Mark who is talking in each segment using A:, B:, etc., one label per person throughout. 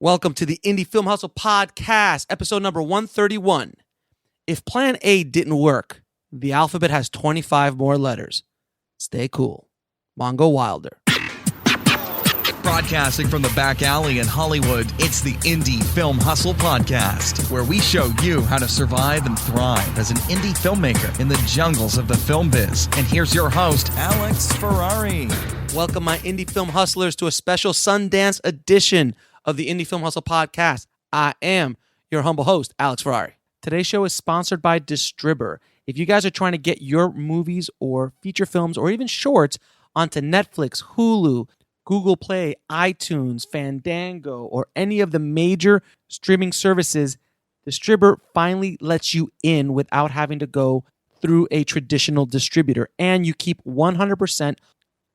A: Welcome to the Indie Film Hustle Podcast, episode number 131. If Plan A didn't work, the alphabet has 25 more letters. Stay cool. Mongo Wilder.
B: Broadcasting from the back alley in Hollywood, it's the Indie Film Hustle Podcast, where we show you how to survive and thrive as an indie filmmaker in the jungles of the film biz. And here's your host, Alex Ferrari.
A: Welcome, my indie film hustlers, to a special Sundance edition of the Indie Film Hustle Podcast. I am your humble host, Alex Ferrari. Today's show is sponsored by Distribber. If you guys are trying to get your movies or feature films or even shorts onto Netflix, Hulu, Google Play, iTunes, Fandango, or any of the major streaming services, Distribber finally lets you in without having to go through a traditional distributor. And you keep 100%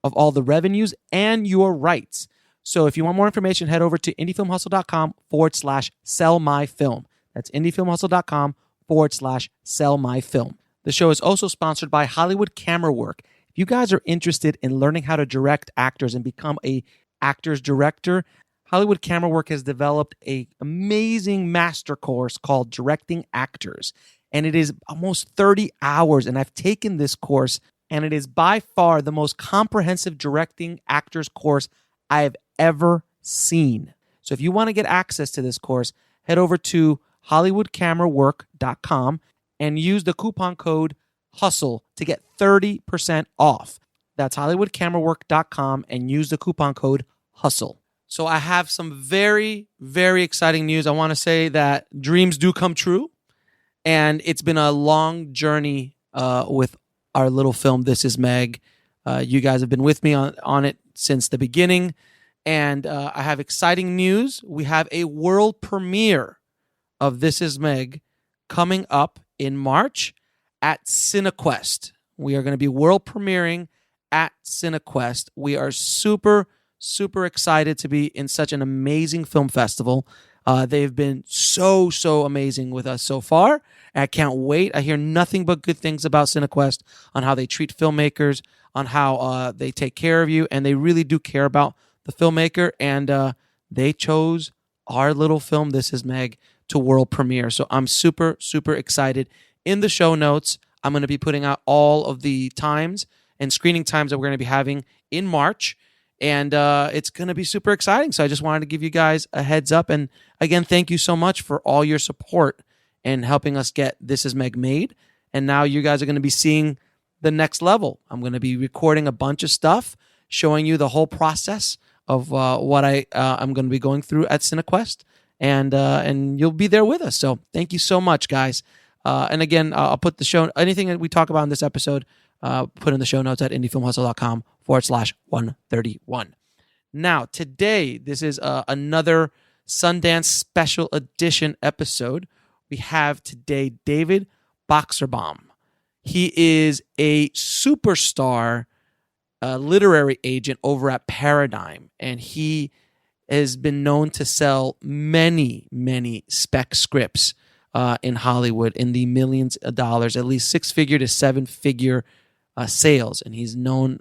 A: of all the revenues and your rights. So if you want more information, head over to indiefilmhustle.com/sellmyfilm. That's indiefilmhustle.com/sellmyfilm. The show is also sponsored by Hollywood Camera Work. If you guys are interested in learning how to direct actors and become a actor's director, Hollywood Camera Work has developed an amazing master course called Directing Actors. And it is almost 30 hours. And I've taken this course, and it is by far the most comprehensive directing actors course I have ever seen. So if you want to get access to this course, head over to hollywoodcamerawork.com and use the coupon code HUSTLE to get 30% off. That's hollywoodcamerawork.com and use the coupon code HUSTLE. So I have some very, very exciting news. I want to say that dreams do come true, and it's been a long journey with our little film, This Is Meg. You guys have been with me on it since the beginning, and I have exciting news. We have a world premiere of This Is Meg coming up in March at CineQuest. We are going to be world premiering at CineQuest. We are super, super excited to be in such an amazing film festival. They've been so amazing with us so far. I can't wait. I hear nothing but good things about CineQuest, on how they treat filmmakers, on how they take care of you, and they really do care about the filmmaker. And they chose our little film, This Is Meg, to world premiere. So I'm super, super excited. In the show notes, I'm going to be putting out all of the times and screening times that we're going to be having in March. And it's going to be super exciting. So I just wanted to give you guys a heads up. And again, thank you so much for all your support and helping us get This Is Meg made. And now you guys are going to be seeing the next level. I'm going to be recording a bunch of stuff, showing you the whole process of what I'm going to be going through at CineQuest. And you'll be there with us. So thank you so much, guys. And again, I'll put the show, anything that we talk about in this episode, put in the show notes at indiefilmhustle.com/131. Now, today, this is another Sundance special edition episode. We have today David Boxerbaum. He is a superstar literary agent over at Paradigm, and he has been known to sell many spec scripts in Hollywood in the millions of dollars, at least 6-figure to 7-figure sales, and he's known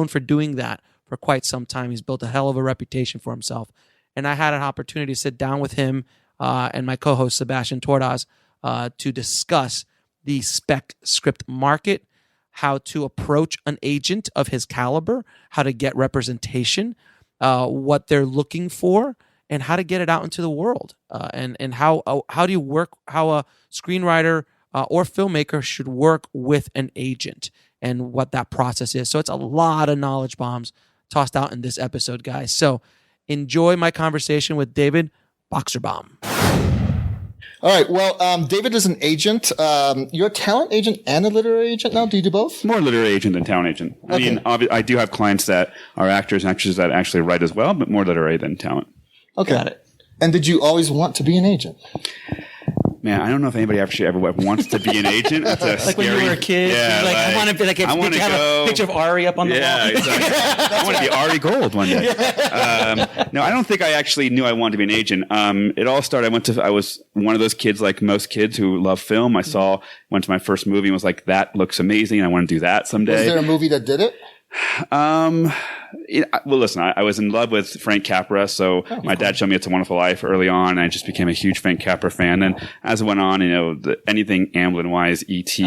A: for doing that for quite some time. He's built a hell of a reputation for himself, and I had an opportunity to sit down with him and my co-host Sebastian Tordaz to discuss the spec script market, how to approach an agent of his caliber, how to get representation, what they're looking for, and how to get it out into the world, and how do you work, how a screenwriter or filmmaker should work with an agent, and what that process is. So it's a lot of knowledge bombs tossed out in this episode, guys. So enjoy my conversation with David Boxerbaum.
C: All right. Well, David is an agent. You're a talent agent and a literary agent now. Do you do both?
D: More literary agent than talent agent. Okay. I mean, I do have clients that are actors and actresses that actually write as well, but more literary than talent.
C: Okay. Got it. And did you always want to be an agent?
D: Man, I don't know if anybody actually ever wants to be an agent. That's a
A: like
D: scary,
A: when you were a kid,
D: yeah,
A: like I want to be like have a picture of Ari up on the wall.
D: Yeah, exactly. I want to be Ari Gold one day. No, I don't think I actually knew I wanted to be an agent. It all started. I was one of those kids, like most kids who love film. Went to my first movie and was like, that looks amazing. I want to do that someday.
C: Was there a movie that did it?
D: Well, listen, I was in love with Frank Capra, so my dad showed me It's a Wonderful Life early on, and I just became a huge Frank Capra fan. And as it went on, anything Amblin-wise, E.T.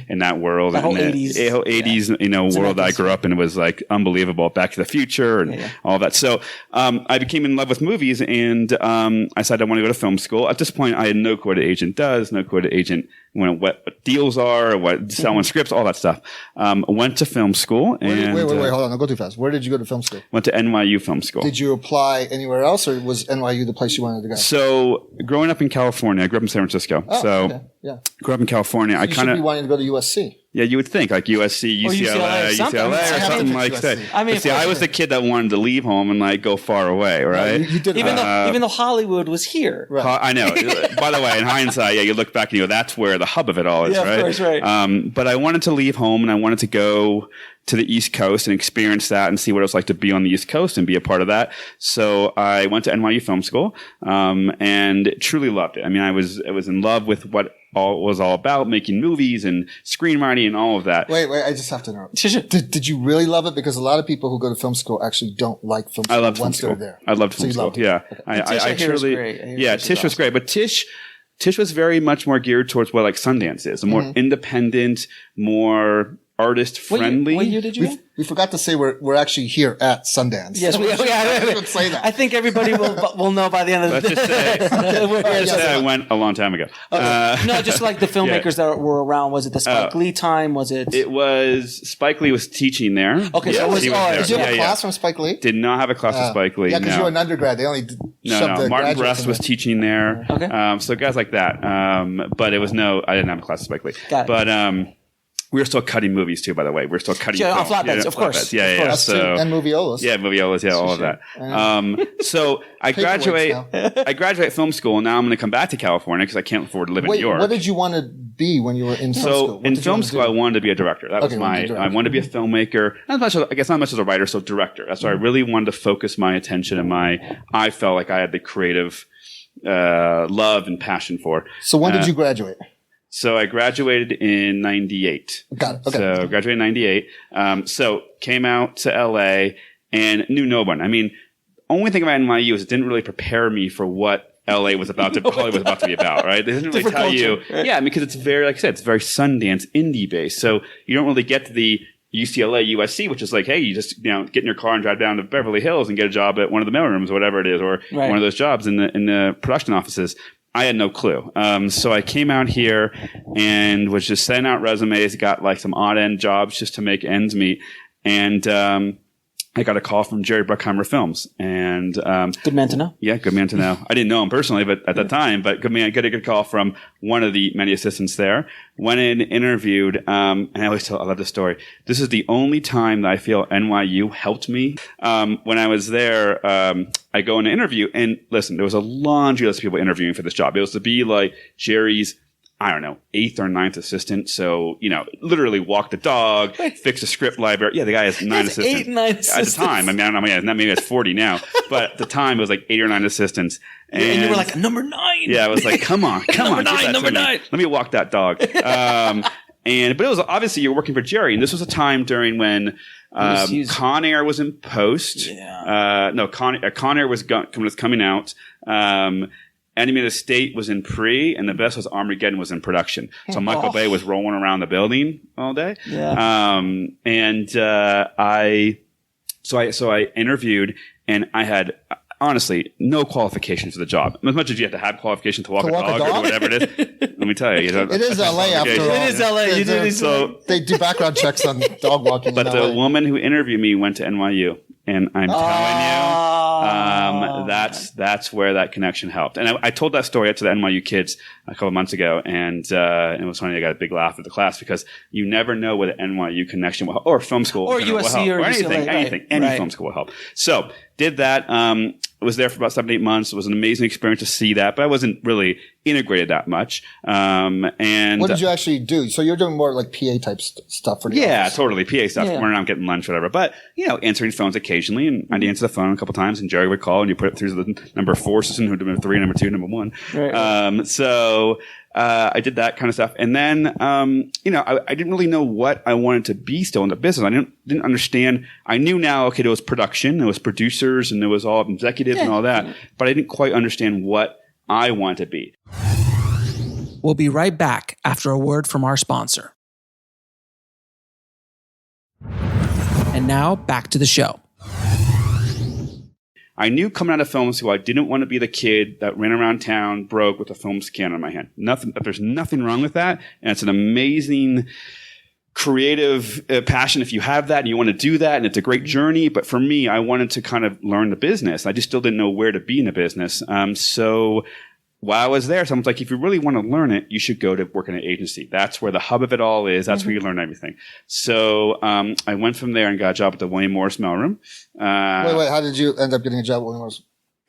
D: in that world,
A: the whole
D: and
A: 80s,
D: world that I grew up in was like unbelievable. Back to the Future and all that. So I became in love with movies, and I decided I want to go to film school. At this point, I had no clue what an agent does, no clue what an agent what deals are, what selling scripts, all that stuff. Went to film school. And
C: wait, hold on. Don't go too fast. Where did you go to film school?
D: Went to NYU Film School.
C: Did you apply anywhere else, or was NYU the place you wanted to go?
D: So, growing up in California, I grew up in San Francisco. Grew up in California.
C: So
D: I kind of
C: be wanting to go to USC.
D: Yeah, you would think like USC, UCLA, or something like that.
A: I mean,
D: I was the kid that wanted to leave home and like go far away, right?
C: You did
A: even though Hollywood was here.
C: Right.
D: I know. By the way, in hindsight, you look back and you go, that's where the hub of it all is, right?
A: Of course, right.
D: But I wanted to leave home and I wanted to go to the East Coast and experience that and see what it was like to be on the East Coast and be a part of that. So I went to NYU Film School, and truly loved it. I mean, I was in love with what was all about, making movies and screenwriting and all of that.
C: Wait, I just have to interrupt. Did you really love it? Because a lot of people who go to film school actually don't like film school.
D: I loved film school.
C: There.
D: I loved film school. Yeah.
A: Okay.
D: Tish was great. But Tish was very much more geared towards what like Sundance is, a more independent, more artist friendly.
A: What year did you go?
C: We forgot to say we're actually here at Sundance.
A: Yes, we
C: say that.
A: I think everybody will know by the end of the day.
D: Let's just say I went a long time ago.
A: No, just like the filmmakers that were around. Was it the Spike Lee time? Was it?
D: It was Spike Lee was teaching there.
A: Okay, so
C: did you have a class from Spike Lee?
D: Did not have a class with Spike Lee.
C: Yeah, because you were an undergrad. They only shoved the
D: Martin Brest was teaching there.
A: Okay.
D: So guys like that. But it was I didn't have a class with Spike Lee.
A: Got it.
D: But we were still cutting movies too, by the way. We were still cutting
A: on flatbeds, of course.
D: Yeah. So,
C: and moviolas.
D: Yeah, moviolas, all of that. So I graduate film school, and now I'm going to come back to California because I can't afford to live in New York.
C: What did you want to be when you were in film school?
D: So in film school, I wanted to be a director. That was I wanted to be a filmmaker. Not much as a writer, so director. That's why I really wanted to focus my attention and I felt like I had the creative love and passion for.
C: So when did you graduate?
D: So I graduated in 98.
C: Got it. Okay.
D: So I graduated in 98. So came out to LA and knew no one. I mean, only thing about NYU is it didn't really prepare me for what LA was about to, Hollywood was about to be about, right? They didn't really tell you. Right? Yeah, because it's very, like I said, it's very Sundance indie based. So you don't really get to the UCLA, USC, which is like, hey, you just, get in your car and drive down to Beverly Hills and get a job at one of the mailrooms or whatever it is, or one of those jobs in the production offices. I had no clue. So I came out here and was just sending out resumes, got like some odd end jobs just to make ends meet. And I got a call from Jerry Bruckheimer Films. And
A: good man to know.
D: Yeah, good man to know. I didn't know him personally, but at the time, but good man, get a good call from one of the many assistants there. Went in, interviewed, and I love this story. This is the only time that I feel NYU helped me. When I was there, I go in an interview, and listen, there was a laundry list of people interviewing for this job. It was to be like Jerry's, I don't know, 8th or 9th assistant. So, literally walk the dog, fix a script library. Yeah, the guy has 9 assistants.
A: 8, 9 assistants.
D: At the time. I mean, I don't know, maybe it's 40 now. But at the time, it was like 8 or 9 assistants.
A: And you were like, number 9.
D: Yeah, I was like, come on.
A: Number 9.
D: Let me walk that dog. But it was obviously you're working for Jerry. And this was a time during when Con Air was in post.
A: Yeah.
D: Con Air was coming out. Enemy of the State was in pre, and the best was Armageddon was in production. So Michael Bay was rolling around the building all day.
A: Yeah.
D: I interviewed, and I had honestly no qualifications for the job. As much as you have to have qualifications to walk a dog or whatever it is. Let me tell you,
C: it is LA after all.
A: It is LA.
D: So
C: they do background checks on dog walking.
D: But the woman who interviewed me went to NYU. And I'm telling you, that's where that connection helped. And I told that story to the NYU kids a couple of months ago, and it was funny. I got a big laugh at the class because you never know what an NYU connection will help, or film school,
A: or USC,
D: will help,
A: or
D: anything. Any film school will help. So did that. Was there for about 7-8 months. It was an amazing experience to see that, but I wasn't really integrated that much. And
C: what did you actually do? So you're doing more like PA type stuff for the office.
D: Totally PA stuff. Running around getting lunch, whatever. But answering phones occasionally, and I'd answer the phone a couple times, and Jerry would call, and you put it through the number 4 system, number 3, number 2, number 1.
A: Right.
D: So I did that kind of stuff. And then, I didn't really know what I wanted to be still in the business. I didn't understand. I knew now, okay, there was production, there was producers, and there was all executives and all that. But I didn't quite understand what I wanted to be.
A: We'll be right back after a word from our sponsor. And now back to the show.
D: I knew coming out of film school, I didn't want to be the kid that ran around town broke with a film scanner in my hand. There's nothing wrong with that. And it's an amazing creative passion if you have that and you want to do that. And it's a great journey. But for me, I wanted to kind of learn the business. I just still didn't know where to be in the business. So while I was there, someone's like, if you really want to learn it, you should go to work in an agency. That's where the hub of it all is. That's where you learn everything. So I went from there and got a job at the William Morris mailroom.
C: Wait, how did you end up getting a job at William Morris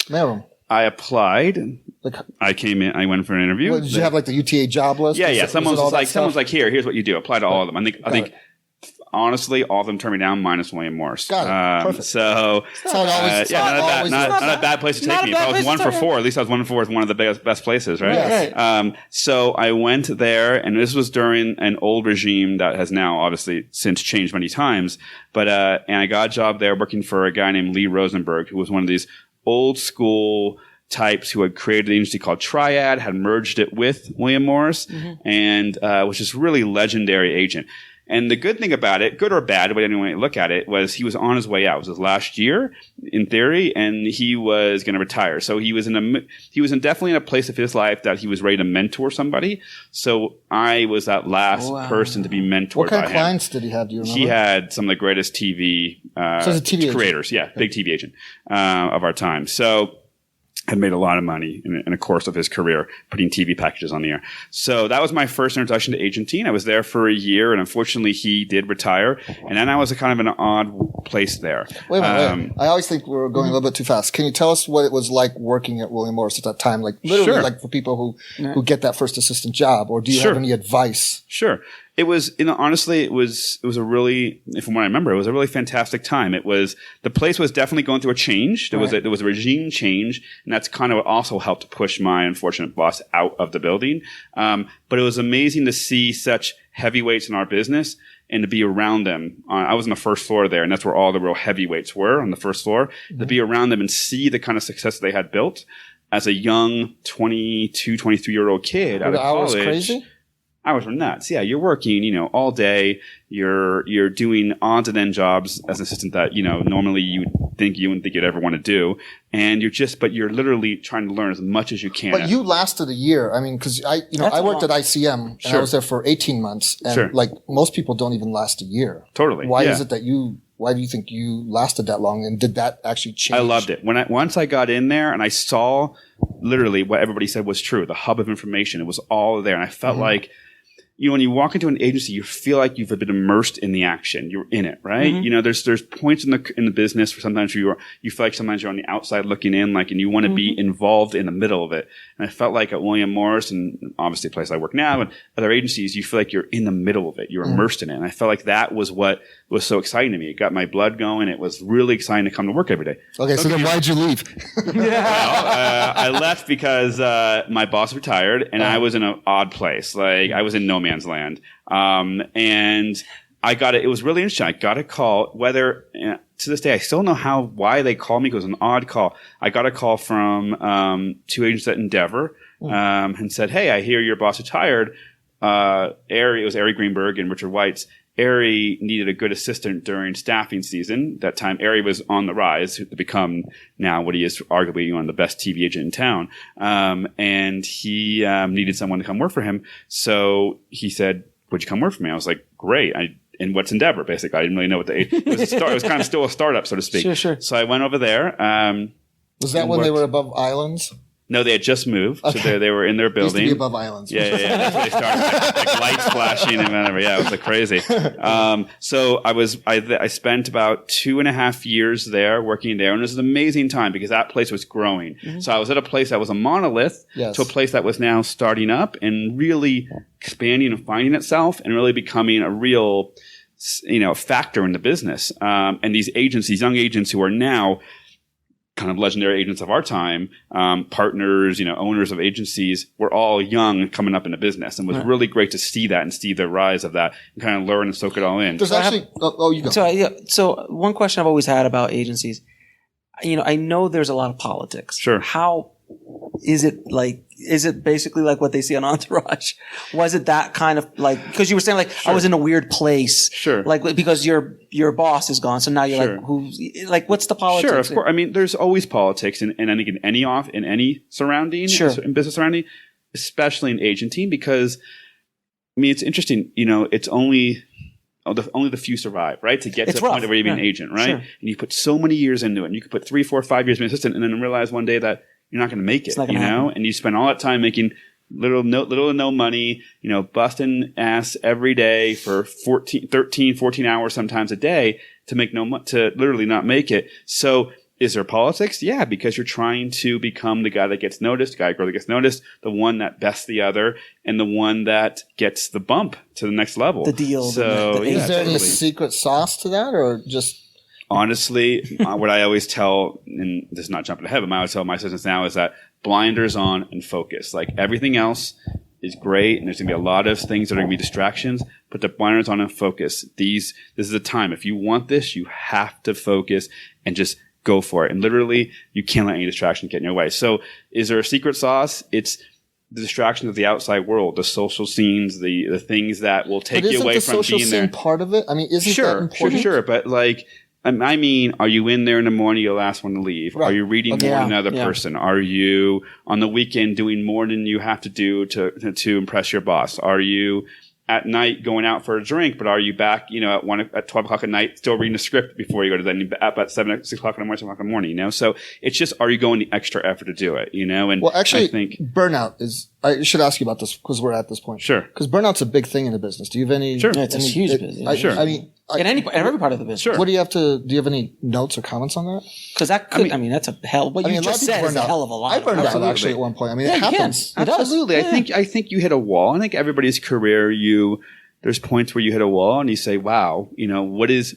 C: mailroom?
D: I applied.
C: Like,
D: I came in. I went for an interview.
C: did you have like the UTA job list?
D: Yeah. Someone's like, here's what you do. Apply to all of them. I think. Honestly, all of them turned me down, minus William Morris.
C: Got it. Perfect.
D: So, not a bad place to take me. If I was 1 for 4, at least I was 1 for 4 with one of the best places, right?
C: Yes.
D: So I went there, and this was during an old regime that has now obviously since changed many times. But and I got a job there working for a guy named Lee Rosenberg, who was one of these old school types who had created an agency called Triad, had merged it with William Morris, and was just really legendary agent. And the good thing about it, good or bad, depending on how you look at it, was he was on his way out. It was his last year, in theory, and he was going to retire. So he was definitely in a place of his life that he was ready to mentor somebody. So I was that last person to be mentored by him.
C: What kind of clients did he have? Do you remember?
D: He had some of the greatest TV,
C: so he's a TV
D: creators.
C: Agent.
D: Yeah, big TV agent of our time. So had made a lot of money in the course of his career putting TV packages on the air. So that was my first introduction to agenting. I was there for a year, and unfortunately, he did retire. And then I was kind of in an odd place there.
C: Wait a minute. I always think we're going a little bit too fast. Can you tell us what it was like working at William Morris at that time? Like literally, like for people who get that first assistant job, or do you have any advice?
D: Sure. It was, honestly, it was a really, from what I remember, it was a really fantastic time. The place was definitely going through a change. There was a regime change, and that's kind of what also helped push my unfortunate boss out of the building. But it was amazing to see such heavyweights in our business and to be around them. I was on the first floor there, and that's where all the real heavyweights were, on the first floor. To be around them and see the kind of success they had built as a young 22, 23-year-old kid out of college.
C: Were the hours crazy?
D: Hours were nuts. Yeah, you're working, all day. You're doing odds and end jobs as an assistant that, normally you wouldn't think you'd ever want to do. And you're literally trying to learn as much as you can.
C: But you lasted a year. I mean, cause I worked at ICM and I was there for 18 months. And like most people don't even last a year.
D: Totally.
C: Why is it that why do you think you lasted that long? And did that actually change?
D: I loved it. Once I got in there and I saw literally what everybody said was true, the hub of information, it was all there. And I felt like, when you walk into an agency, you feel like you've been immersed in the action. You're in it, right? There's points in the business where sometimes you feel like sometimes you're on the outside looking in, and you want to be involved in the middle of it. And I felt like at William Morris, and obviously the place I work now, and other agencies, you feel like you're in the middle of it. You're immersed in it. And I felt like that was what was so exciting to me. It got my blood going. It was really exciting to come to work every day.
C: Okay, so then why'd you leave?
D: Well, I left because my boss retired, and I was in an odd place. Like I was in no man's land. And I got it. It was really interesting. I got a call, to this day, I still don't know why they called me. It was an odd call. I got a call from, 2 agents at Endeavor, and said, "Hey, I hear your boss retired." It was Ari Greenberg and Richard Weitz. Ari needed a good assistant during staffing season. That time, Ari was on the rise to become now what he is, arguably one of the best TV agent in town. And he needed someone to come work for him. So he said, "Would you come work for me?" I was like, "Great." And what's Endeavor, basically? I didn't really know what it was. It was kind of still a startup, so to speak.
A: Sure.
D: So I went over there.
C: Was that when they were above islands?
D: No, they had just moved. Okay. So they were in their building.
C: Used to be above islands.
D: Yeah. That's where they started. Like lights flashing and whatever. Yeah, it was like crazy. So I spent about 2.5 years there working there. And it was an amazing time because that place was growing. So I was at a place that was a monolith to a place that was now starting up and really expanding and finding itself and really becoming a real, factor in the business. And these agents, these young agents who are now kind of legendary agents of our time, partners, owners of agencies, were all young coming up in the business, and it was really great to see that and see the rise of that and kind of learn and soak it all in.
C: There's actually, you go.
A: So one question I've always had about agencies, I know there's a lot of politics.
D: Sure.
A: How is it like? Is it basically like what they see on Entourage? Was it that kind of like, because you were saying like, I was in a weird place.
D: Sure.
A: Like, because your boss is gone. So now you're like, what's the politics?
D: Sure, of course. I mean, there's always politics in any surrounding, in business surrounding, especially in agenting, because I mean, it's interesting, it's only the few survive, right? To get to the point where you're being an agent, right? Sure. And you put so many years into it, and you could put 3, 4, 5 years being an assistant, and then realize one day that you're not going to make it, and you spend all that time making little to no money, busting ass every day for 13, 14 hours sometimes a day to make to literally not make it. So is there politics? Yeah, because you're trying to become the guy that gets noticed, the guy or girl that gets noticed, the one that bests the other, and the one that gets the bump to the next level.
A: The deal.
C: So is there any secret sauce to that, or just...
D: Honestly, what I always tell, and this is not jumping ahead, but I always tell my assistants now is that blinders on and focus. Like everything else is great, and there's going to be a lot of things that are going to be distractions, but the blinders on and focus. This is the time. If you want this, you have to focus and just go for it. And literally, you can't let any distraction get in your way. So is there a secret sauce? It's the distractions of the outside world, the social scenes, the things that will take you away from being there. Isn't the social scene
C: part of it? I mean, isn't that important?
D: Sure. But like... I mean, are you in there in the morning, you're the last one to leave? Right. Are you reading more than another person? Are you on the weekend doing more than you have to do to impress your boss? Are you at night going out for a drink, but are you back, at 12 o'clock at night, still reading a script before you go to bed, up at 6 o'clock in the morning, 7 o'clock in the morning, So it's just, are you going the extra effort to do it, And
C: well, actually,
D: I think
C: burnout is, I should ask you about this because we're at this point.
D: Sure.
C: Because burnout's a big thing in the business. Do you have any?
A: Sure. It's a huge business.
D: Sure.
C: I mean,
A: in every part of the business.
D: Sure.
C: What do you have any notes or comments on that?
A: Because that could, that's a hell, what you just said is a hell of a lot.
C: I burned out actually at one point. I mean, it happens.
D: Absolutely. I think you hit a wall. I think everybody's career, there's points where you hit a wall and you say, wow,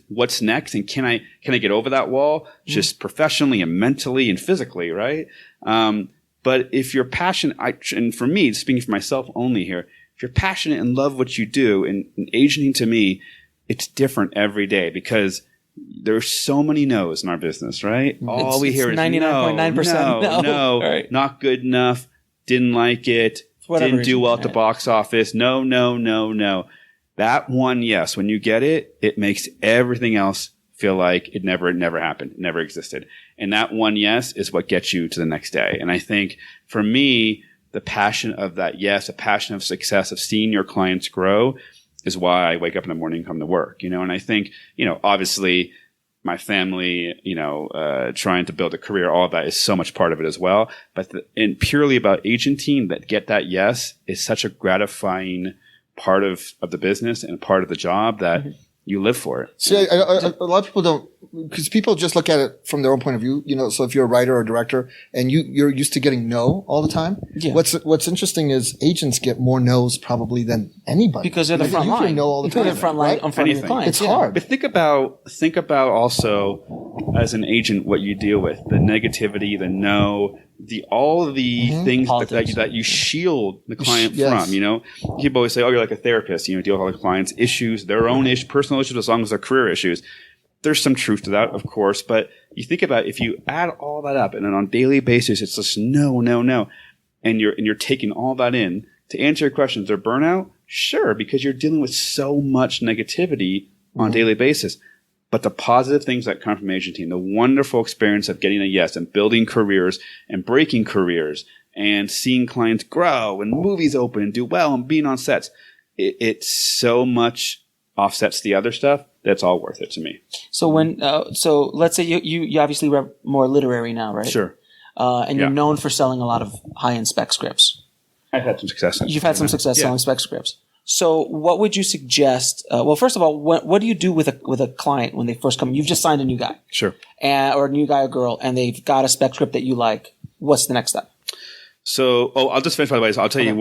D: what's next? And can I get over that wall just professionally and mentally and physically, right? But if you're passionate, and for me, speaking for myself only here, if you're passionate and love what you do, and agenting to me, it's different every day because there's so many no's in our business, right? All we hear is
A: 99.9%
D: no,
A: right.
D: Not good enough, didn't like it, didn't do well at the box office, no. That one yes, when you get it, it makes everything else feel like it never happened, it never existed. And that one yes is what gets you to the next day. And I think for me, the passion of that yes, a passion of success, of seeing your clients grow is why I wake up in the morning and come to work, And I think, obviously my family, trying to build a career, all of that is so much part of it as well. But and purely about agenting, that get that yes is such a gratifying part of the business and part of the job that you live for it.
C: See, a lot of people don't, because people just look at it from their own point of view. So if you're a writer or director and you're used to getting no all the time, what's interesting is agents get more no's probably than anybody
A: because they're the front line.
C: You no all the time.
A: They're the front line in front of your clients.
C: It's hard.
D: But think about also as an agent what you deal with, the negativity, the no, all of the things that you shield the client from. People always say, "Oh, you're like a therapist. Deal with all the clients' issues, their own personal issues, as long as they're career issues." There's some truth to that, of course, but you think about if you add all that up, and then on a daily basis, it's just no, and you're taking all that in to answer your questions. Is there burnout? Sure, because you're dealing with so much negativity on a daily basis. But the positive things that come from agenting, the wonderful experience of getting a yes and building careers and breaking careers and seeing clients grow and movies open and do well and being on sets, it so much offsets the other stuff. That's all worth it to me.
A: So so let's say you obviously rep more literary now, right?
D: Sure.
A: And you're known for selling a lot of high-end spec scripts.
D: I've had some success.
A: You've had some success selling spec scripts. So what would you suggest? Well, first of all, what do you do with a client when they first come in? You've just signed a new guy.
D: Sure.
A: Or a new guy or girl, and they've got a spec script that you like. What's the next step?
D: So, I'll just finish by the way. So I'll tell you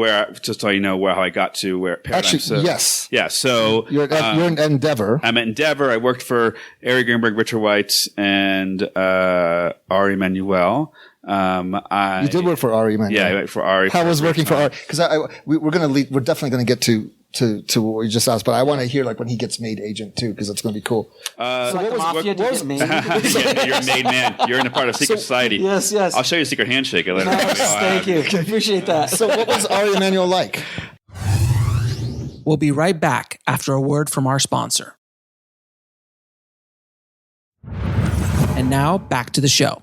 D: just so you know how I got to where Paradigm.
C: Actually, yes.
D: Yeah. So
C: you're in Endeavor.
D: I'm at Endeavor. I worked for Ari Greenberg, Richard Weitz, and Ari Emanuel.
C: You did work for Ari, man.
D: Yeah, I worked for Ari.
C: How was working for Ari? Because we're definitely going to get to what we just asked, but I want to hear like when he gets made agent too, because it's going to be cool.
A: So like mafia to get made?
D: Yeah, you're a made man. You're in a part of secret society.
A: Yes.
D: I'll show you a secret handshake later.
A: Thank you. Appreciate that.
C: So what was Ari Emanuel like?
A: We'll be right back after a word from our sponsor. And now back to the show.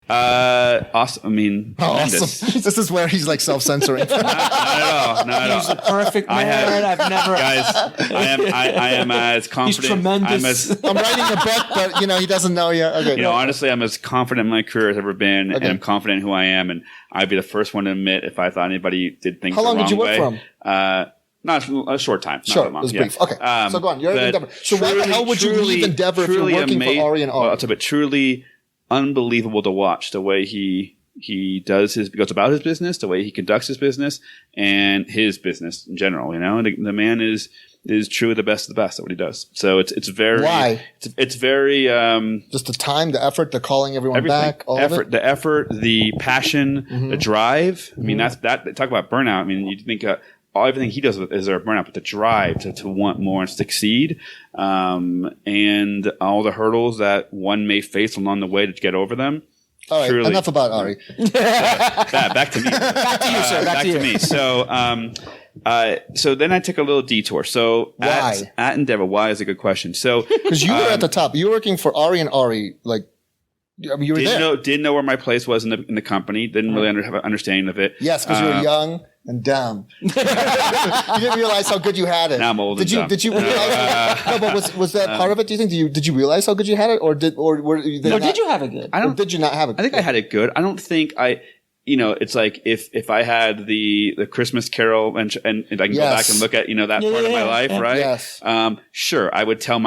D: Awesome. I mean,
C: awesome. This is where he's like self-censoring.
D: Not at all.
A: He's the perfect man. I've never.
D: Guys, I am as confident.
A: He's tremendous.
C: I'm writing a book, but he doesn't know yet. Okay.
D: Honestly, I'm as confident in my career as I've ever been, and I'm confident in who I am, and I'd be the first one to admit if I thought anybody did things the wrong way. How long did you work from? Not a short time.
C: Sure, it was brief. Okay, so go on. You're in Endeavor. So why the hell would you leave Endeavor if you're working for Ari and Ari?
D: Well, I'll tell you, but truly unbelievable to watch the way he goes about his business, the way he conducts his business, and his business in general. The man is truly the best of the best at what he does. So it's very
C: why
D: it's very
C: just the time, the effort, the calling everyone back, all
D: effort,
C: of it?
D: the effort, the passion, the drive. I mean, that's talk about burnout. I mean, you think. Everything he does is there a burnout, but the drive to want more and succeed, and all the hurdles that one may face along the way to get over them.
C: All right, enough about Ari.
D: Back to me.
A: Back to you, sir. Back to
D: me. So then I took a little detour. So
C: why
D: at Endeavor? Why is a good question. So
C: because you were at the top, you were working for Ari and Ari, like. I mean, you were
D: didn't know where my place was in the company. Didn't really have an understanding of it.
C: Yes, because you were young and dumb. You didn't realize how good you had it.
D: Now I'm old.
C: Did you realize? No, but was that part of it? Do you think? Did you realize how good you had it, or did
A: you have it good?
C: Did you not have it?
D: I think I had it good. I don't think I. It's like if I had the Christmas Carol and I can go back and look at that part of my life, right?
C: Yes.
D: Sure, I would tell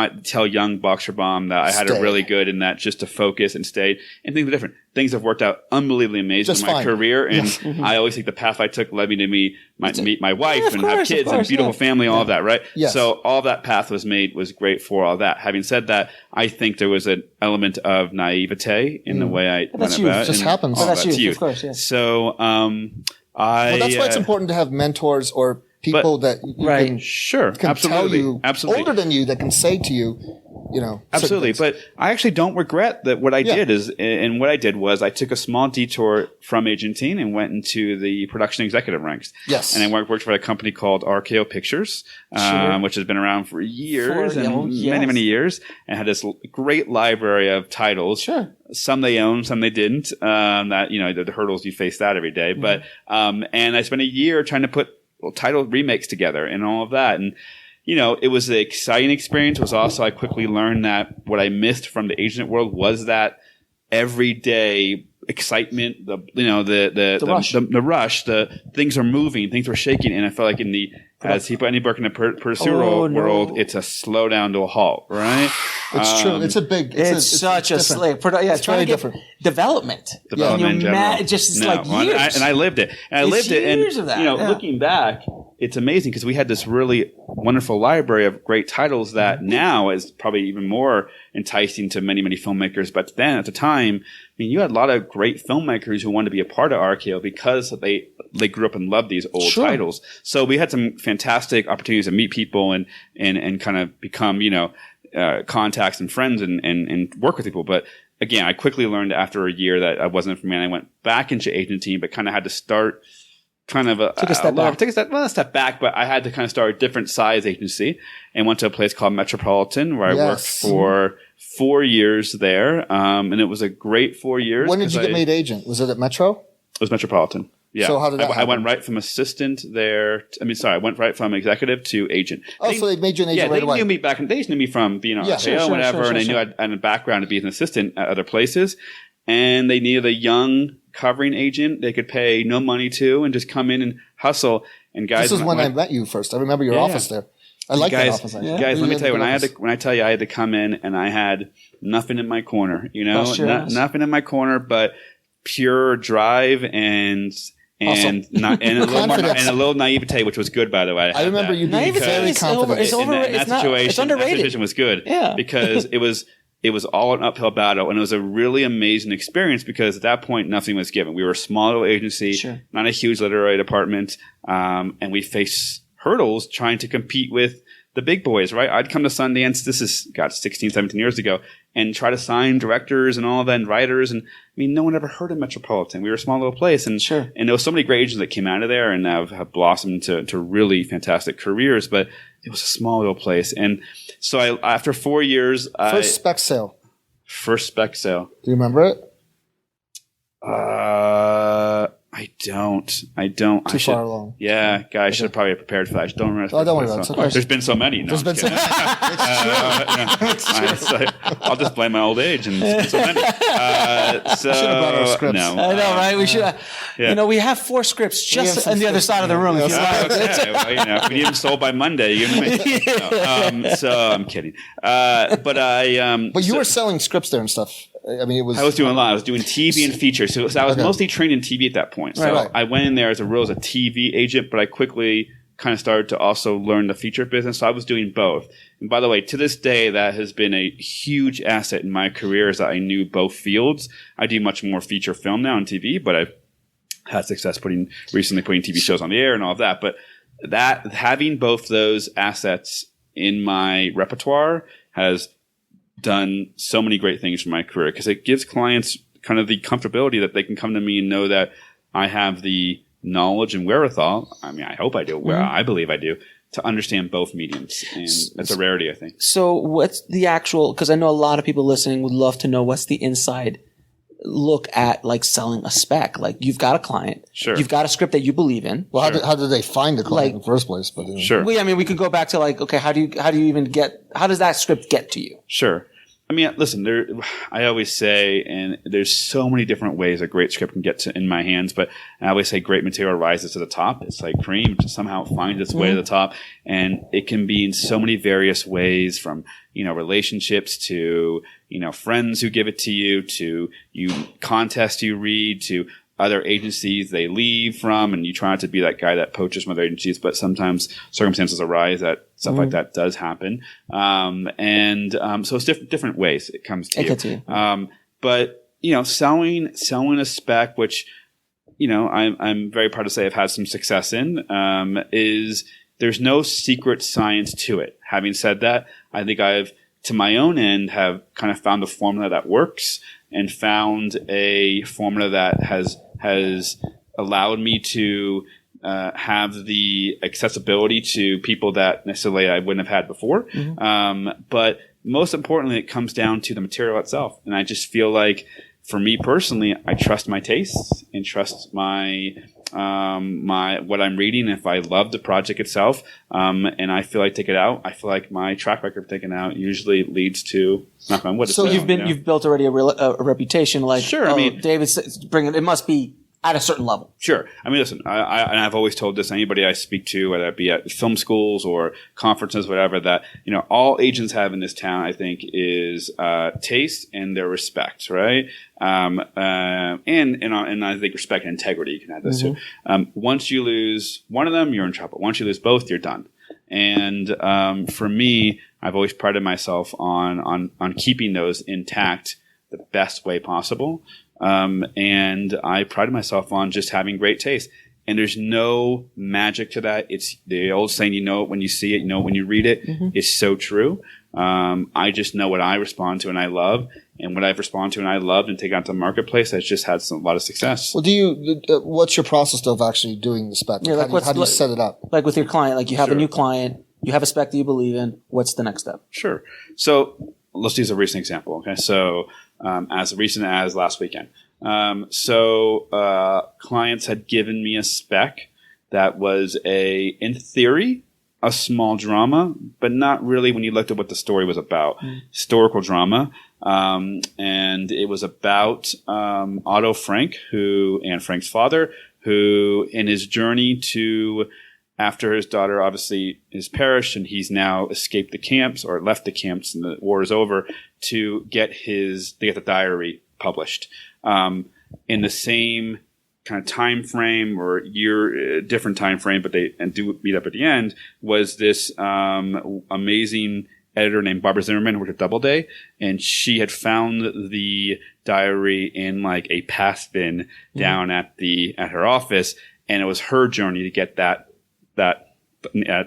D: young Boxerbaum that I had it really good in that just to focus and stay, and things are different. Things have worked out unbelievably amazing in my career, and I always think the path I took led me to meet my wife and have kids and beautiful family, all of that, right?
C: Yes.
D: So all that path was great for all that. Having said that, I think there was an element of naivete in the way I went about it.
C: It just happens.
A: That's you, of course, yes.
D: So
C: that's why it's important to have mentors or people that you can tell you older than you that can say to you,
D: absolutely. But I actually don't regret that. What I did was I took a small detour from agenting and went into the production executive ranks.
C: Yes.
D: And I worked for a company called RKO Pictures, which has been around for years many years, and had this great library of titles.
A: Sure.
D: Some they owned, some they didn't. The hurdles you face that every day. But and I spent a year trying to put title remakes together and all of that. And, it was an exciting experience. It was also, I quickly learned that what I missed from the agent world was that everyday excitement, the rush, the things are moving, things are shaking. And I felt like as people, any work in the pursuer world, it's a slow down to a halt, right?
C: It's true. It's a big.
A: It's such a slave. It's trying to get development.
D: Development in general.
A: Just like years.
D: And I lived it. And
A: years of that.
D: Looking back, it's amazing because we had this really wonderful library of great titles that now is probably even more enticing to many, many filmmakers. But then at the time, you had a lot of great filmmakers who wanted to be a part of RKO because they grew up and loved these old titles. So we had some fantastic opportunities to meet people and kind of become, contacts and friends and work with people. But again, I quickly learned after a year that I wasn't for me, and I went back into agenting, but kind of had to start kind of
A: take a
D: step back, but I had to kind of start a different size agency and went to a place called Metropolitan where I worked for 4 years there. And it was a great 4 years.
C: When did you get made agent? Was it at Metro?
D: It was Metropolitan. Yeah.
C: So how did that happen?
D: I went right from assistant there. I went right from executive to agent.
C: So they made you an agent right away.
D: They knew me from being on RKO, whatever, and they knew I had a background to be an assistant at other places. And they needed a young covering agent they could pay no money to and just come in and hustle. And guys,
C: this is when I met you first. I remember your office there. I like that office.
D: Guys, let me tell you, when I tell you I had to come in and I had nothing in my corner, nothing in my corner, but pure drive and
C: Awesome.
D: a little naivete, which was good, by the way.
C: I remember you being very confident.
D: In that situation,
A: it's underrated.
D: That situation was good.
A: Yeah.
D: Because it was all an uphill battle, and it was a really amazing experience because at that point, nothing was given. We were a small little agency,
A: Sure.
D: not a huge literary department, and we faced hurdles trying to compete with the big boys, right? I'd come to Sundance, this is, 16, 17 years ago, and try to sign directors and all that and writers. And I mean, no one ever heard of Metropolitan. We were a small little place. And,
A: Sure.
D: And there was so many great agents that came out of there and have blossomed to really fantastic careers. But it was a small little place. And so after 4 years,
C: First Spec sale.
D: First Spec sale.
C: Do you remember it?
D: I don't.
C: Too far along.
D: Yeah, guys, I should have probably prepared for that. I just don't remember.
C: Oh, don't worry about it. Okay.
D: There's been so many. No,
C: There's been so many.
D: It's true. I'll just blame my old age and so many. So,
C: should have brought our scripts.
D: No,
A: I know, right? We should. We have 4 scripts just on the other side of the room. If you like.
D: Okay. Well, if we need them sold by Monday, you know what I mean? So I'm kidding. But
C: you were selling scripts there and stuff. I mean, I
D: was doing a lot. I was doing TV and features. So I was mostly trained in TV at that point. So
C: right.
D: I went in there as a TV agent, but I quickly kind of started to also learn the feature business. So I was doing both. And by the way, to this day, that has been a huge asset in my career is that I knew both fields. I do much more feature film now on TV, but I've had success recently putting TV shows on the air and all of that. But that having both those assets in my repertoire has done so many great things for my career because it gives clients kind of the comfortability that they can come to me and know that I have the knowledge and wherewithal. I mean, I hope I do. Well, I believe I do to understand both mediums, and that's a rarity, I think.
A: So, what's the actual? Because I know a lot of people listening would love to know what's the inside look at like selling a spec. Like you've got a client,
D: sure.
A: You've got a script that you believe in.
C: Well, how did they find the client in the first place? But
D: sure.
A: We could go back to like, okay, how do you even get? How does that script get to you?
D: Sure. I mean, listen, I always say, and there's so many different ways a great script can get in my hands, but I always say great material rises to the top. It's like cream, it somehow finds its way to the top. And it can be in so many various ways from, relationships to, friends who give it to you contests you read to other agencies they leave from, and you try not to be that guy that poaches from other agencies, but sometimes circumstances arise that stuff like that does happen. So it's different ways it comes to you. But, selling a spec, which, I'm very proud to say I've had some success in, is there's no secret science to it. Having said that, I think I've, to my own end, have kind of found a formula that works and found a formula that has allowed me to have the accessibility to people that necessarily I wouldn't have had before. But most importantly, it comes down to the material itself. And I just feel like, for me personally, I trust my tastes and trust my what I'm reading. If I love the project itself, and I feel like take it out, I feel like my track record of taking it out usually leads to knock on wood.
A: So you've built already a reputation. Like,
D: sure. I mean,
A: David's bringing it must be at a certain level.
D: Sure. I mean, listen, I've always told this, anybody I speak to, whether it be at film schools or conferences, whatever, that, all agents have in this town, I think, is taste and their respect, right? And I think respect and integrity, you can add this to. Once you lose one of them, you're in trouble. Once you lose both, you're done. And for me, I've always prided myself on keeping those intact the best way possible. And I prided myself on just having great taste. And there's no magic to that. It's the old saying, you know it when you see it, you know it when you read it. It's so true. I just know what I respond to and I love. And what I've responded to and I loved and taken out to the marketplace has just had a lot of success.
C: Well, what's your process of actually doing the spec?
A: Yeah,
C: how do you set it up?
A: Like with your client, like you have a new client, you have a spec that you believe in. What's the next step?
D: Sure. So let's use a recent example. Okay. So, as recent as last weekend. Clients had given me a spec that was in theory, a small drama, but not really when you looked at what the story was about. Historical drama. And it was about Otto Frank, and Frank's father, who in his journey to, after his daughter obviously is perished and he's now escaped the camps or left the camps and the war is over, to get the diary published. in the same kind of time frame or year, different time frame, but they do meet up at the end, was this amazing editor named Barbara Zimmerman who worked at Doubleday, and she had found the diary in like a past bin down at her office, and it was her journey to get that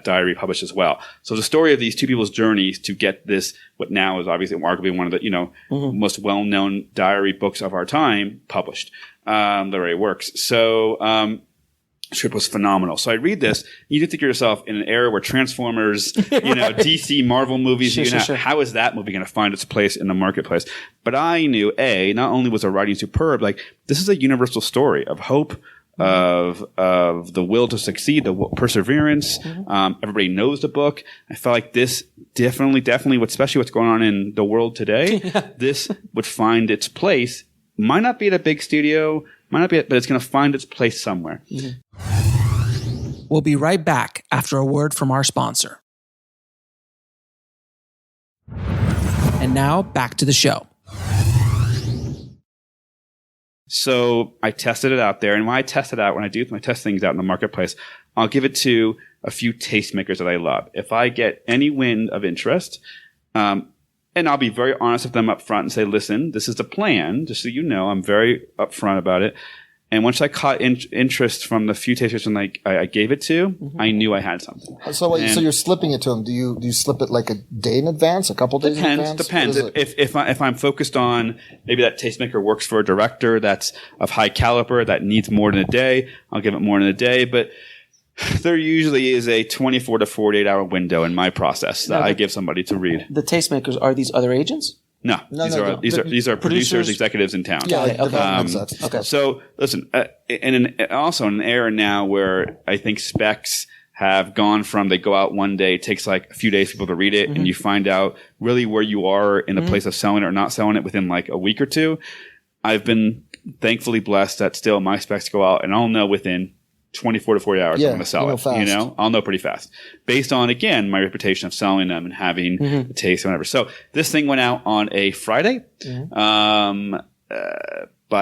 D: diary published as well. So the story of these two people's journeys to get this, what now is obviously arguably one of the most well-known diary books of our time, published. Literary works. So script was phenomenal. So I read this. You do think to yourself, in an era where Transformers, DC, Marvel movies, how is that movie going to find its place in the marketplace? But I knew, not only was the writing superb, like this is a universal story of hope, of the will to succeed, the perseverance. Everybody knows the book. I felt like this definitely, especially what's going on in the world today, this would find its place. Might not be at a big studio, but it's going to find its place somewhere.
A: We'll be right back after a word from our sponsor. And now back to the show.
D: So I tested it out there, and when I test things out in the marketplace, I'll give it to a few tastemakers that I love. If I get any wind of interest, and I'll be very honest with them up front and say, listen, this is the plan, just so you know, I'm very upfront about it. And once I caught interest from the few tasters and I gave it to, I knew I had something.
C: So you're slipping it to them. Do you slip it like a day in advance, a couple days in advance?
D: Depends. If I'm focused on maybe that tastemaker works for a director that's of high caliber that needs more than a day, I'll give it more than a day. But there usually is a 24 to 48 hour window in my process that I give somebody to read.
A: The tastemakers, are these other agents?
D: No, these are producers, executives in town.
C: Yeah,
A: Okay.
C: So
D: listen, also in an era now where I think specs have gone from they go out one day, it takes like a few days for people to read it, and you find out really where you are in the place of selling it or not selling it within like a week or two. I've been thankfully blessed that still my specs go out, and I'll know within 24 to 40 hours I'm going to sell it.
C: Fast.
D: I'll know pretty fast based on, again, my reputation of selling them and having the taste and whatever. So this thing went out on a Friday. By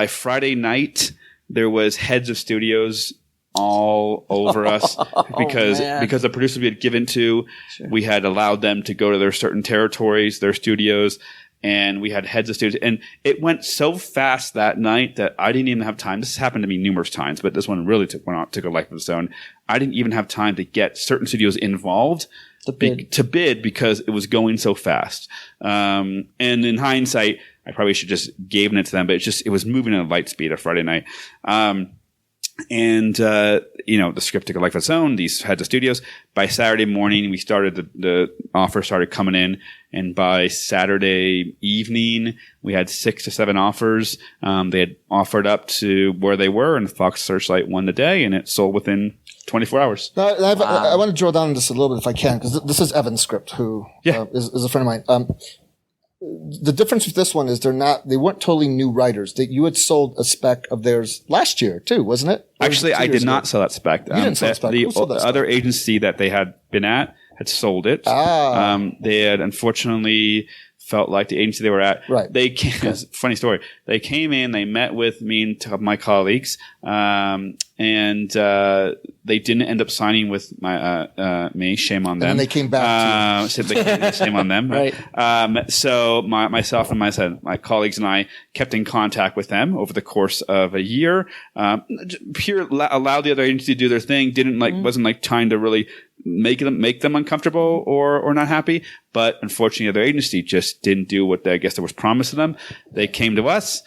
D: Friday night, there was heads of studios all over us because the producers we had given to, we had allowed them to go to their certain territories, their studios. And we had heads of studios, and it went so fast that night that I didn't even have time. This has happened to me numerous times, but this one really took a life of its own. I didn't even have time to get certain studios involved to bid because it was going so fast. And in hindsight, I probably should just given it to them, but it was moving at a light speed on Friday night. The script took a life of its own. These heads of studios. By Saturday morning, we started the offer started coming in, and by Saturday evening, we had 6 to 7 offers. They had offered up to where they were, and Fox Searchlight won the day, and it sold within 24 hours.
C: Now, I want to drill down on this a little bit if I can, because this is Evan's script, who is a friend of mine. The difference with this one is they weren't totally new writers. You had sold a spec of theirs last year too, wasn't it?
D: Actually, I did not sell that spec.
C: You didn't sell that spec. Who sold that spec?
D: Other agency that they had been at had sold it. They had unfortunately felt like the agency they were at.
C: Right.
D: They came, funny story. They came in, they met with me and two of my colleagues, and they didn't end up signing with me. Shame on them.
C: And then they came back.
D: Shame on them.
A: Right.
D: So myself and my colleagues and I kept in contact with them over the course of a year. Allowed the other agency to do their thing. Wasn't trying to really make them uncomfortable or not happy. But unfortunately, the other agency just didn't do what I guess there was promised to them. They came to us.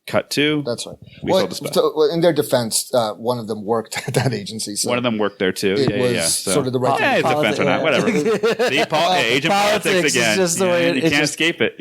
D: Cut to.
C: That's right.
D: Sold the spec.
C: So in their defense, one of them worked at that agency. So
D: one of them worked there too.
C: It was sort of the right thing.
D: Yeah, defense or not, whatever. Agent politics again.
A: Just the way
D: you can't escape it,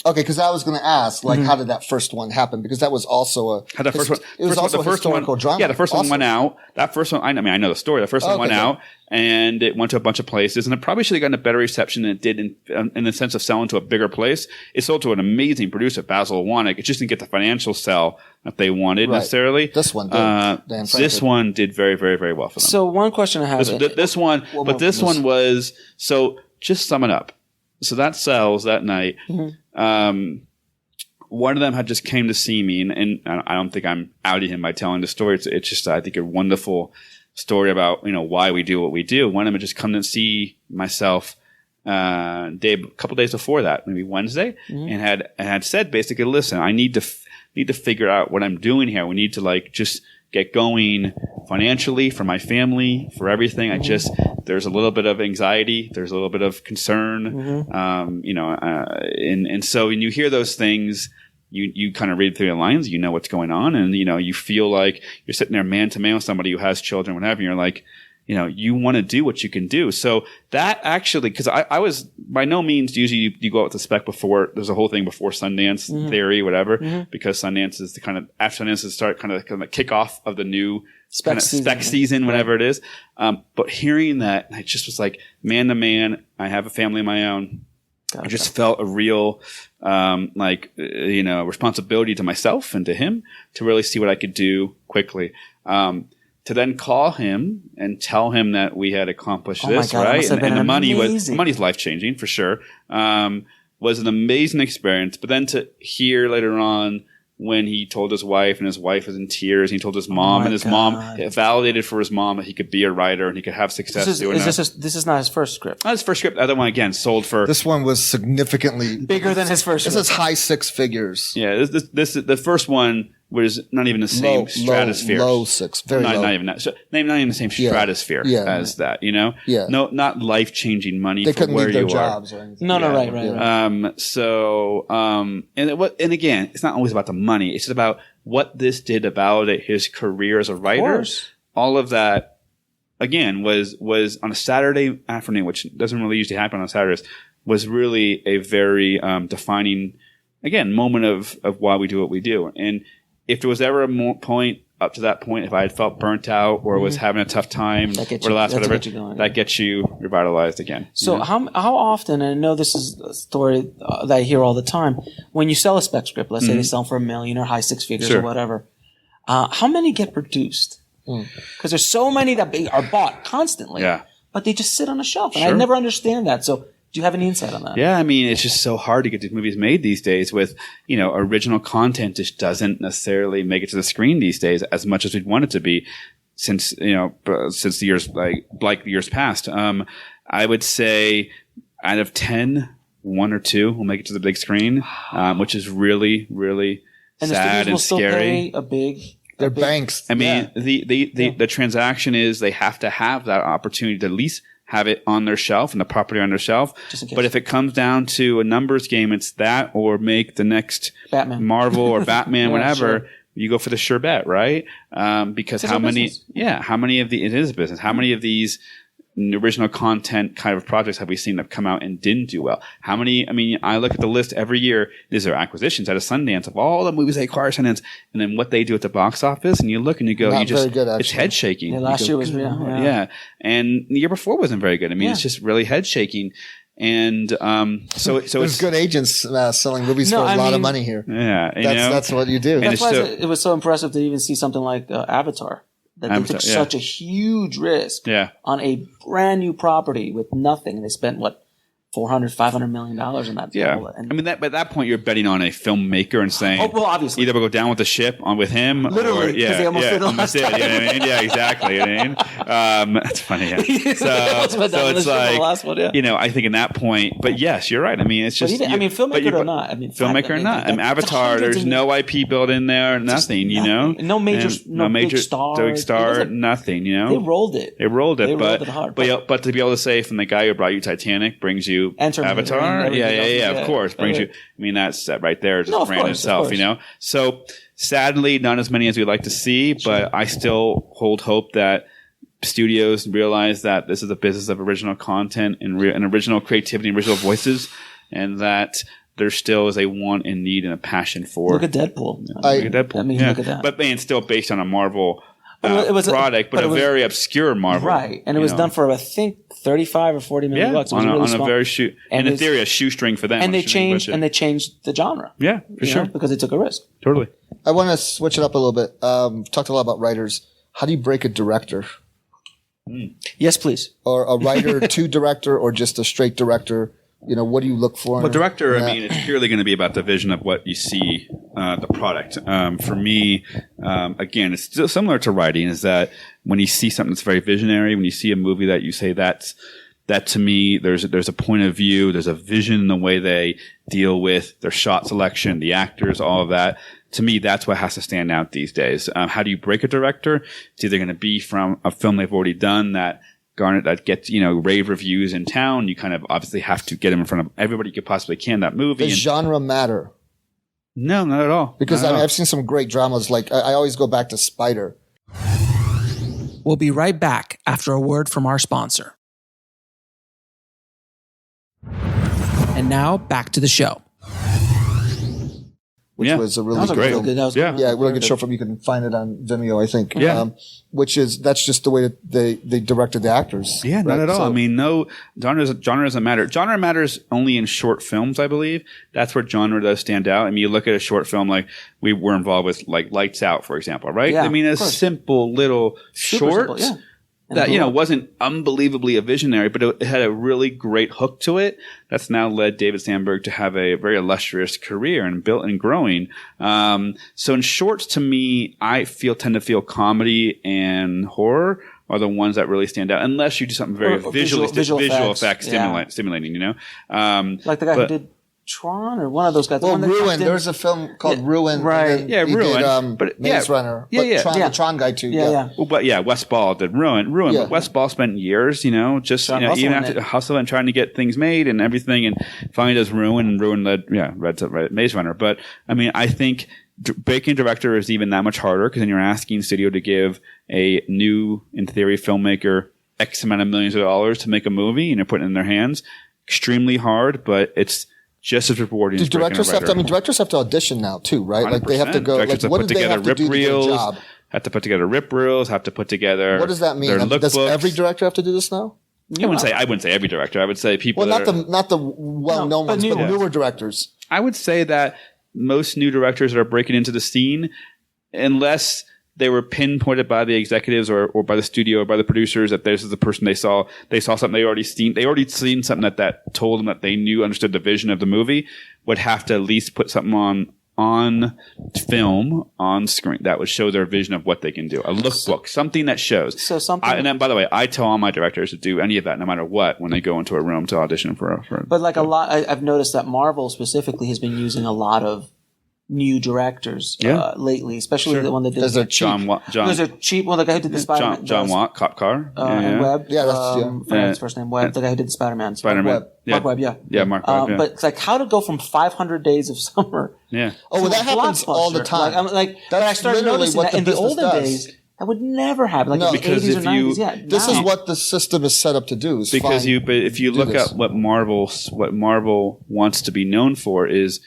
C: Okay, because I was going to ask, how did that first one happen? Because that was also
D: the first one.
C: It was also a historical drama.
D: Yeah, the first one went out. That first one, I know the story. The first one went out, and it went to a bunch of places, and it probably should have gotten a better reception than it did in the sense of selling to a bigger place. It sold to an amazing producer, Basil Wannick. It just didn't get the financial sell that they wanted necessarily.
C: This one did.
D: This one did very, very, very well for them.
A: So one question I have.
D: This one was, so just sum it up. So that sells that night. One of them had just came to see me, and I don't think I'm outing him by telling the story. It's just, I think, a wonderful story about, why we do what we do. One of them had just come to see myself a couple days before that, maybe Wednesday, and had said basically, listen, I need to figure out what I'm doing here. We need to just get going financially for my family, for everything. There's a little bit of anxiety. There's a little bit of concern. And so when you hear those things, you kind of read through the lines, what's going on. And, you feel like you're sitting there man to man with somebody who has children, whatever. And you're like, you want to do what you can do. So that actually, because I was by no means, usually you go out with the spec before, there's a whole thing before Sundance theory, whatever, because Sundance is after Sundance is kind of the kickoff of the new spec season, whatever it is. But hearing that, I just was like, man to man, I have a family of my own. Gotcha. I just felt a real, responsibility to myself and to him to really see what I could do quickly. To then call him and tell him that we had accomplished this, right? And the money's life changing for sure. Was an amazing experience. But then to hear later on when he told his wife, and his wife was in tears, and he told his mom, and his mom validated for his mom that he could be a writer and he could have success doing that.
A: This is not his first script.
D: Not his first script. The other one, again, sold for...
C: This one was significantly...
A: bigger than his first script.
C: This is high six figures.
D: Yeah, the first one was not even the same stratosphere.
C: Low six. Very low.
D: Not even that. So, not even the same stratosphere as that, Yeah. No, not life-changing money
C: they
D: for where you are.
C: Jobs or anything.
A: No, right.
D: And again, it's not always about the money. It's just about what this did about his career as a writer. All of that, again, was on a Saturday afternoon, which doesn't really usually happen on Saturdays, was really a very defining, again, moment of why we do what we do. And if there was ever a point up to that point, if I had felt burnt out or was having a tough time or the last whatever, that gets you revitalized again.
A: So how often, and I know this is a story that I hear all the time, when you sell a spec script, let's say they sell for $1 million or high six figures or whatever, how many get produced? Because there's so many that are bought constantly, but they just sit on a shelf. And I never understand that. So do you have any insight on that?
D: Yeah, I mean, it's just so hard to get these movies made these days with, original content just doesn't necessarily make it to the screen these days as much as we'd want it to be since the years, like years past. I would say out of 10, 1 or 2 will make it to the big screen, which is really, really sad and scary.
C: They're banks.
D: I mean, the transaction is they have to have that opportunity to at least have it on their shelf and the property on their shelf. But if it comes down to a numbers game, it's that or make the next
A: Batman.
D: Marvel or Batman, whatever. You go for the sure bet, right? Because how many of it is a business. How many of these original content kind of projects have we seen that come out and didn't do well? How many? I mean, I look at the list every year. These are acquisitions out of Sundance of all the movies they acquire Sundance, and then what they do at the box office, and you look and you go, it's head shaking.
A: Yeah, last year was
D: and the year before wasn't very good. I mean, it's just really head shaking. And so
C: there's good agents selling movies for a lot of money here.
D: Yeah,
C: that's what you do.
A: That's why it was so impressive to even see something like Avatar. That they took such a huge risk on a brand new property with nothing. They spent $400-500 million on that.
D: And I mean, at that point, you're betting on a filmmaker and saying,
A: obviously,
D: either we'll go down with the ship with him,
A: literally, because they almost did last time.
D: You know what I mean? Yeah, exactly. You know what I mean? That's funny. Yeah. So it's like, last one, I think in that point, but yes, you're right. I mean, it's just,
A: filmmaker or not.
D: Filmmaker or not. I mean, Avatar, there's no IP built in there, nothing.
A: No major star,
D: nothing.
A: They rolled it.
D: They rolled it
A: hard.
D: But to be able to say from the guy who brought you Titanic brings you Avatar, of course, brings you. I mean, that's right there, just brand itself, So sadly, not as many as we'd like to see, but I still hold hope that studios realize that this is a business of original content and original creativity and original voices, and that there still is a want and need and a passion for.
A: Look at Deadpool.
D: Look at that. But man, it's still based on a Marvel product, but a very obscure Marvel.
A: Right. And it was done for, I think, $35 or $40 million.
D: On a very in theory, a shoestring for them.
A: And they changed the genre.
D: Yeah, for sure.
A: Because they took a risk.
D: Totally.
C: I want to switch it up a little bit. Talked a lot about writers. How do you break a director?
A: Yes, please.
C: Or a writer to director or just a straight director what do you look for?
D: Well, director, I mean, it's purely going to be about the vision of what you see, the product. For me, again, it's still similar to writing, is that when you see something that's very visionary, when you see a movie that you say that to me, there's a point of view, there's a vision in the way they deal with their shot selection, the actors, all of that. To me, that's what has to stand out these days. How do you break a director? It's either going to be from a film they've already done that gets, rave reviews in town. You kind of obviously have to get them in front of everybody you possibly can, that movie.
C: Does genre matter?
D: No, not at all.
C: Because I've seen some great dramas. Like I always go back to Spider.
A: We'll be right back after a word from our sponsor. And now back to the show.
C: Which was a really
D: great.
C: Really good show from, you can find it on Vimeo, I think.
D: Yeah.
C: That's just the way that they directed the actors.
D: Yeah, not
C: right?
D: at all.
C: So,
D: I mean, no, genre doesn't matter. Genre matters only in short films, I believe. That's where genre does stand out. I mean, you look at a short film like we were involved with, like Lights Out, for example, right?
A: Yeah,
D: I mean, a simple little short.
A: Simple,
D: that, wasn't unbelievably a visionary, but it had a really great hook to it. That's now led David Sandberg to have a very illustrious career and built and growing. So in shorts, to me, I tend to feel comedy and horror are the ones that really stand out, unless you do something very visual effects stimulating,
A: like the guy who did Tron, or one of those guys.
C: Well, Ruin. There's a film called Ruin.
A: Right.
C: Yeah,
D: Ruin.
C: But Maze Runner. The Tron guy too.
A: Yeah.
D: Well, but Wes Ball did Ruin.
C: Yeah.
D: But Wes Ball spent years, even after hustle and trying to get things made and everything, and finally does Ruin, and Ruin led Maze Runner. But I mean, I think breaking director is even that much harder, because then you're asking studio to give a new, in theory, filmmaker X amount of millions of dollars to make a movie, and you're putting it in their hands. Extremely hard, but it's just as rewarding.
C: Do directors have to? Directors have to audition now too, right?
D: 100%.
C: Like they have to go.
D: Directors
C: like, what do they have to do to get a job?
D: Have to put together rip reels. Have to put together.
C: What does that mean? Does every director have to do this now?
D: I wouldn't say every director. I would say people.
C: Well, not the well-known ones, but newer directors.
D: I would say that most new directors that are breaking into the scene, unless they were pinpointed by the executives or by the studio or by the producers that this is the person they saw something they already seen something that told them that they understood the vision of the movie, would have to at least put something on film, on screen, that would show their vision of what they can do. A lookbook, something that shows.
A: So something.
D: And then, by the way, I tell all my directors to do any of that, no matter what, when they go into a room to audition for.
A: But like a lot, I've noticed that Marvel specifically has been using a lot of new directors lately, especially the one that did.
C: Because they're cheap.
A: Because they're cheap. Well, the guy who did the Spider-Man.
D: John Watt, Cop Car.
A: And Webb.
C: Yeah, that's
A: his first name. Webb. The guy who did the Spider-Man.
D: Spider-Man.
A: Mark Webb,
D: Yeah, Mark Webb,
A: But it's like how to go from 500 Days of Summer.
D: Yeah.
C: Oh, well, that happens all the time.
A: But I started noticing that in the olden days, that would never happen. Like in the 80s or 90s.
C: This is what the system is set up to do.
D: But if you look at what Marvel wants to be known for is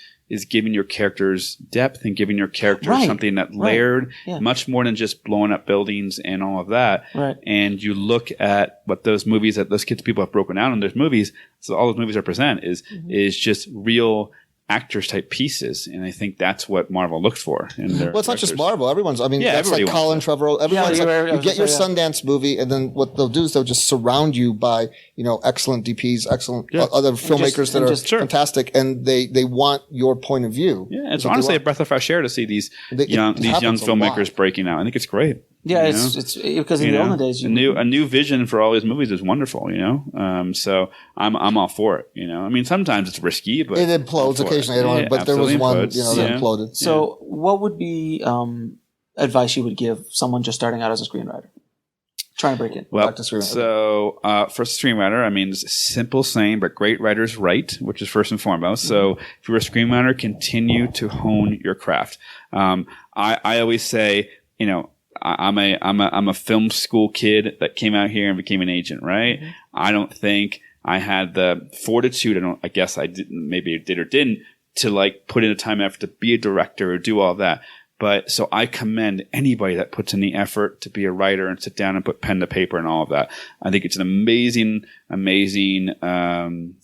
D: giving your characters depth and giving your characters something that layered, much more than just blowing up buildings and all of that.
A: Right.
D: And you look at what those movies that those kids people have broken out in those movies. So all those movies represent is just real actors type pieces, and I think that's what Marvel looks for. Well,
C: it's not just Marvel. Everyone's. I mean, that's like Colin Trevorrow. Everyone's you get your Sundance movie, and then what they'll do is they'll just surround you by excellent DPs, excellent other filmmakers that are fantastic, and they want your point of view.
D: Yeah, it's honestly a breath of fresh air to see these young filmmakers breaking out. I think it's great.
A: Yeah, it's because in the olden days,
D: a new vision for all these movies is wonderful. So I'm all for it. I mean, sometimes it's risky, but
C: it implodes occasionally. But there was one, that imploded.
A: So, what would be advice you would give someone just starting out as a screenwriter, trying to break in?
D: Well, so for a screenwriter, I mean, it's a simple saying, but great writers write, which is first and foremost. So, if you're a screenwriter, continue to hone your craft. I always say, I'm a film school kid that came out here and became an agent, right? Mm-hmm. I don't think I had the fortitude. I guess I didn't, maybe I did or didn't, to put in the time and effort to be a director or do all that. But so I commend anybody that puts in the effort to be a writer and sit down and put pen to paper and all of that. I think it's an amazing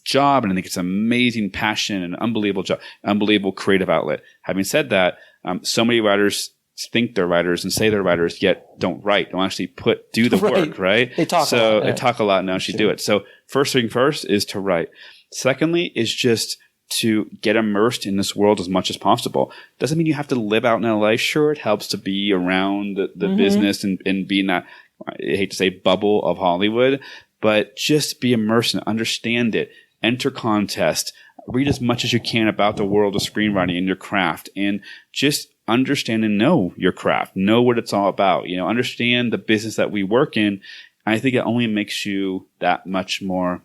D: job, and I think it's an amazing passion and unbelievable job, unbelievable creative outlet. Having said that, so many writers think they're writers and say they're writers, yet don't write, don't actually do the work, right?
A: They talk
D: a lot and don't actually do it. So first thing first is to write. Secondly is just to get immersed in this world as much as possible. Doesn't mean you have to live out in LA. Sure, it helps to be around the business and be in that, I hate to say, bubble of Hollywood, but just be immersed and understand it. Enter contest. Read as much as you can about the world of screenwriting and your craft, and just understand and know your craft. Know what it's all about. Understand the business that we work in. I think it only makes you that much more,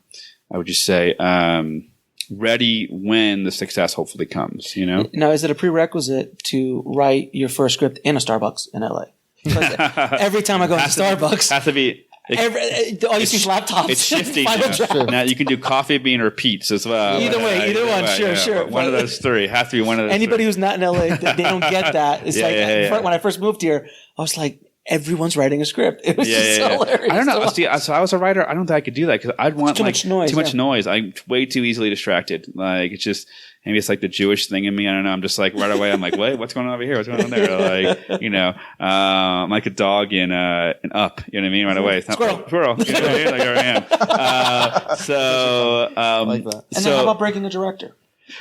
D: I would just say, ready when the success hopefully comes,
A: Now, is it a prerequisite to write your first script in a Starbucks in LA? Every time I go to Starbucks,
D: has to be.
A: All you see is laptops.
D: It's shifting.
A: Sure.
D: Now you can do coffee bean or Pete's as well.
A: Either one. Sure.
D: One of those three. It has to be one of those.
A: Anybody who's not in LA, they don't get that. It's when I first moved here, I was like, everyone's writing a script. It was just so hilarious.
D: I don't know. See, so I was a writer. I don't think I could do that because I'd want
A: too much noise.
D: Too much noise. I'm way too easily distracted. Like it's just maybe it's like the Jewish thing in me. I don't know. I'm just like right away. I'm like, wait, what's going on over here? What's going on there? Like I'm like a dog in Up. You know what I mean? Right away.
A: Squirrel.
D: You know what I mean? Like there I am.
A: Like that. And then how about breaking a director?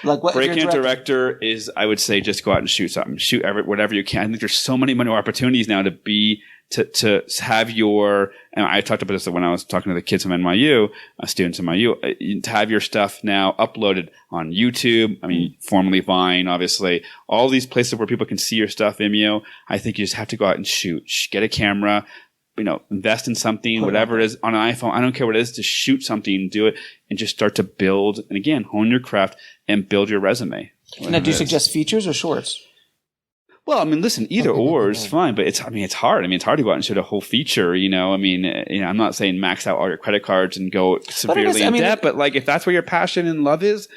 A: Like what?
D: Breaking a director is, I would say, just go out and shoot something. Shoot whatever you can. I think there's so many more opportunities now to have your, and I talked about this when I was talking to the kids from NYU, students from NYU, to have your stuff now uploaded on YouTube. I mean, formerly Vine, obviously, all these places where people can see your stuff, Vimeo. I think you just have to go out and shoot. Get a camera, invest in something, whatever it is on an iPhone. I don't care what it is, to shoot something, do it, and just start to build. And again, hone your craft and build your resume.
A: Now, do you suggest features or shorts?
D: Well, I mean, listen, either or is fine, but it's hard. I mean, it's hard to go out and shoot a whole feature, I'm not saying max out all your credit cards and go severely in debt, but like if that's where your passion and love is,